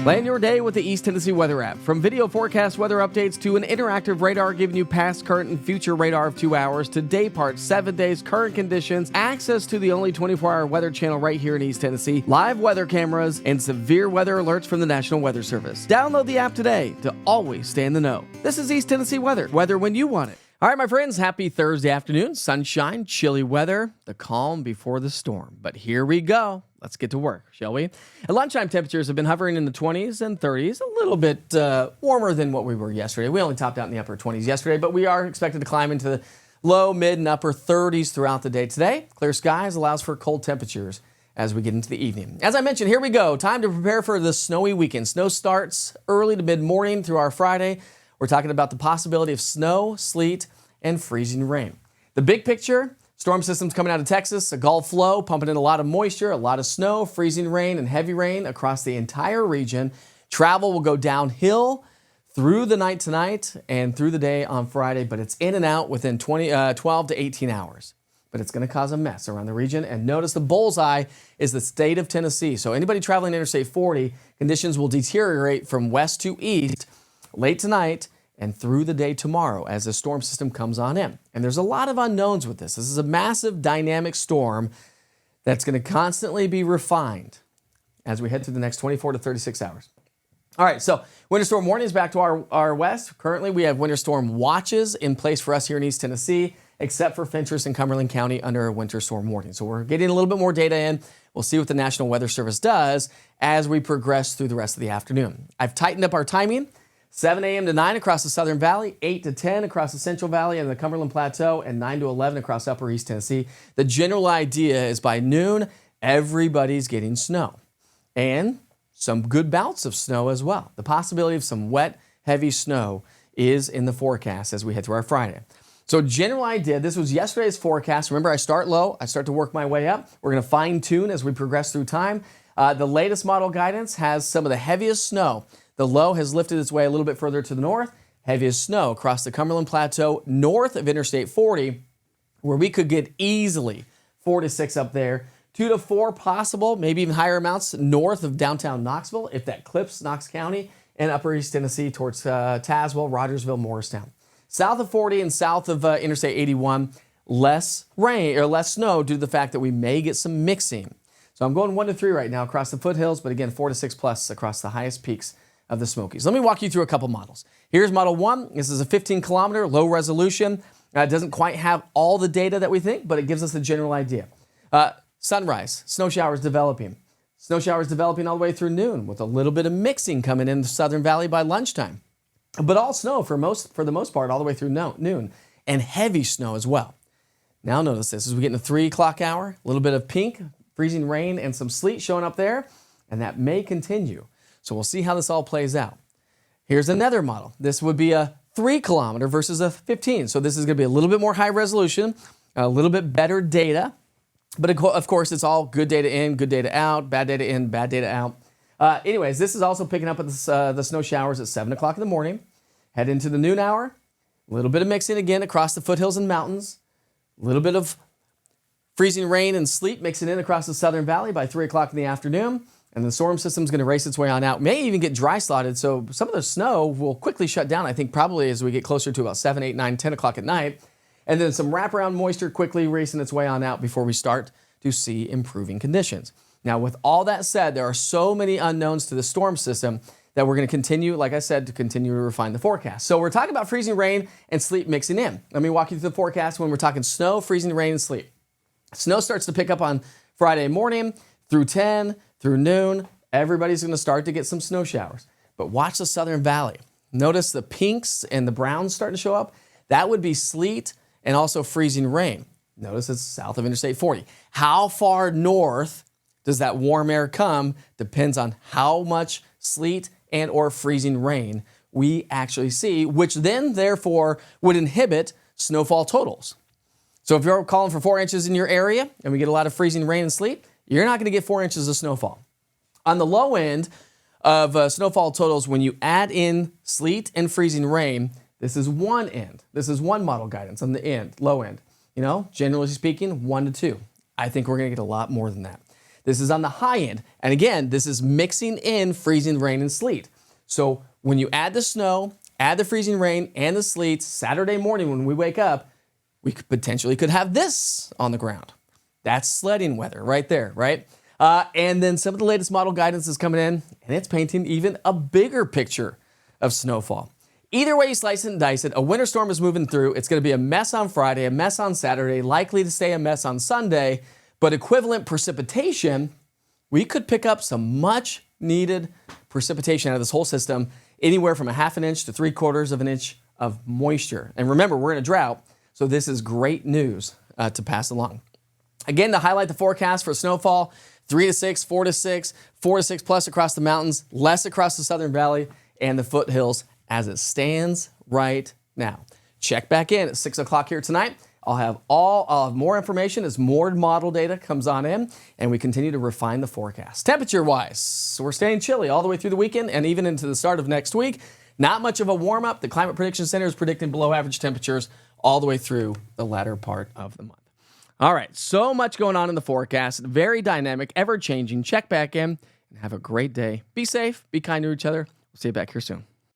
Plan your day with the East Tennessee Weather app. From video forecast weather updates to an interactive radar giving you past, current, and future radar of 2 hours to day part, 7 days, current conditions, access to the only 24-hour weather channel right here in East Tennessee, live weather cameras, and severe weather alerts from the National Weather Service. Download the app today to always stay in the know. This is East Tennessee Weather. Weather when you want it. All right, my friends, happy Thursday afternoon. Sunshine, chilly weather, the calm before the storm. But here we go. Let's get to work, shall we? At lunchtime, temperatures have been hovering in the 20s and 30s, a little bit warmer than what we were yesterday. We only topped out in the upper 20s yesterday, but we are expected to climb into the low, mid, and upper 30s throughout the day today. Clear skies allows for cold temperatures as we get into the evening. As I mentioned, here we go. Time to prepare for the snowy weekend. Snow starts early to mid-morning through our Friday. We're talking about the possibility of snow, sleet, and freezing rain. The big picture: storm systems coming out of Texas, a Gulf low pumping in a lot of moisture, a lot of snow, freezing rain, and heavy rain across the entire region. Travel will go downhill through the night tonight and through the day on Friday, but it's in and out within 12 to 18 hours. But it's going to cause a mess around the region. And notice the bullseye is the state of Tennessee. So anybody traveling Interstate 40, conditions will deteriorate from west to east late tonight and through the day tomorrow as the storm system comes on in. And there's a lot of unknowns with this. This is a massive dynamic storm that's going to constantly be refined as we head through the next 24 to 36 hours. All right, so winter storm warnings back to our west. Currently, we have winter storm watches in place for us here in East Tennessee, except for Fentress and Cumberland County under a winter storm warning. So we're getting a little bit more data in. We'll see what the National Weather Service does as we progress through the rest of the afternoon. I've tightened up our timing. 7 a.m. to 9 across the Southern Valley, 8 to 10 across the Central Valley and the Cumberland Plateau, and 9 to 11 across Upper East Tennessee. The general idea is by noon, everybody's getting snow and some good bouts of snow as well. The possibility of some wet, heavy snow is in the forecast as we head through our Friday. So general idea, this was yesterday's forecast. Remember, I start low, I start to work my way up. We're going to fine tune as we progress through time. The latest model guidance has some of the heaviest snow. The low has lifted its way a little bit further to the north. Heaviest snow across the Cumberland Plateau north of Interstate 40, where we could get easily 4 to 6 up there. 2 to 4 possible, maybe even higher amounts north of downtown Knoxville if that clips Knox County and Upper East Tennessee towards Tazewell, Rogersville, Morristown. South of 40 and south of Interstate 81, less rain or less snow due to the fact that we may get some mixing. So I'm going 1 to 3 right now across the foothills, but again, 4 to 6 plus across the highest peaks of the Smokies. Let me walk you through a couple models. Here's model 1. This is a 15-kilometer, low resolution. It doesn't quite have all the data that we think, but it gives us a general idea. Sunrise, snow showers developing. Snow showers developing all the way through noon with a little bit of mixing coming in the Southern Valley by lunchtime. But all snow for the most part all the way through noon, and heavy snow as well. Now notice this, as we get in the 3 o'clock hour, a little bit of pink, freezing rain and some sleet showing up there, and that may continue. So we'll see how this all plays out. Here's another model. This would be a 3-kilometer versus a 15. So this is going to be a little bit more high resolution, a little bit better data. But of course, it's all good data in, good data out, bad data in, bad data out. Anyways, this is also picking up at the snow showers at 7 o'clock in the morning. Head into the noon hour. A little bit of mixing again across the foothills and mountains. A little bit of freezing rain and sleet mixing in across the Southern Valley by 3 o'clock in the afternoon. And the storm system is going to race its way on out. May even get dry slotted, so some of the snow will quickly shut down, I think, probably as we get closer to about 7, 8, 9, 10 o'clock at night. And then some wraparound moisture quickly racing its way on out before we start to see improving conditions. Now, with all that said, there are so many unknowns to the storm system that we're going to continue, like I said, to continue to refine the forecast. So we're talking about freezing rain and sleet mixing in. Let me walk you through the forecast when we're talking snow, freezing rain, and sleet. Snow starts to pick up on Friday morning through 10, through noon. Everybody's going to start to get some snow showers. But watch the Southern Valley. Notice the pinks and the browns starting to show up. That would be sleet and also freezing rain. Notice it's south of Interstate 40. How far north does that warm air come depends on how much sleet and or freezing rain we actually see, which then therefore would inhibit snowfall totals. So if you're calling for 4 inches in your area and we get a lot of freezing rain and sleet, you're not going to get 4 inches of snowfall. On the low end of snowfall totals, when you add in sleet and freezing rain, this is one end. This is one model guidance on the end, low end. Generally speaking, 1 to 2. I think we're going to get a lot more than that. This is on the high end. And again, this is mixing in freezing rain and sleet. So when you add the snow, add the freezing rain and the sleet, Saturday morning when we wake up, we potentially could have this on the ground. That's sledding weather right there, right? And then some of the latest model guidance is coming in, and it's painting even a bigger picture of snowfall. Either way you slice it and dice it, a winter storm is moving through. It's going to be a mess on Friday, a mess on Saturday, likely to stay a mess on Sunday, but equivalent precipitation, we could pick up some much needed precipitation out of this whole system, anywhere from a half an inch to 3/4 of an inch of moisture. And remember, we're in a drought, so this is great news to pass along. Again, to highlight the forecast for snowfall, 3 to 6, 4 to 6, 4 to 6 plus across the mountains, less across the Southern Valley and the foothills as it stands right now. Check back in at 6 o'clock here tonight. I'll have more information as more model data comes on in, and we continue to refine the forecast. Temperature-wise, we're staying chilly all the way through the weekend and even into the start of next week. Not much of a warm-up. The Climate Prediction Center is predicting below average temperatures all the way through the latter part of the month. All right, so much going on in the forecast. Very dynamic, ever-changing. Check back in and have a great day. Be safe, be kind to each other. We'll see you back here soon.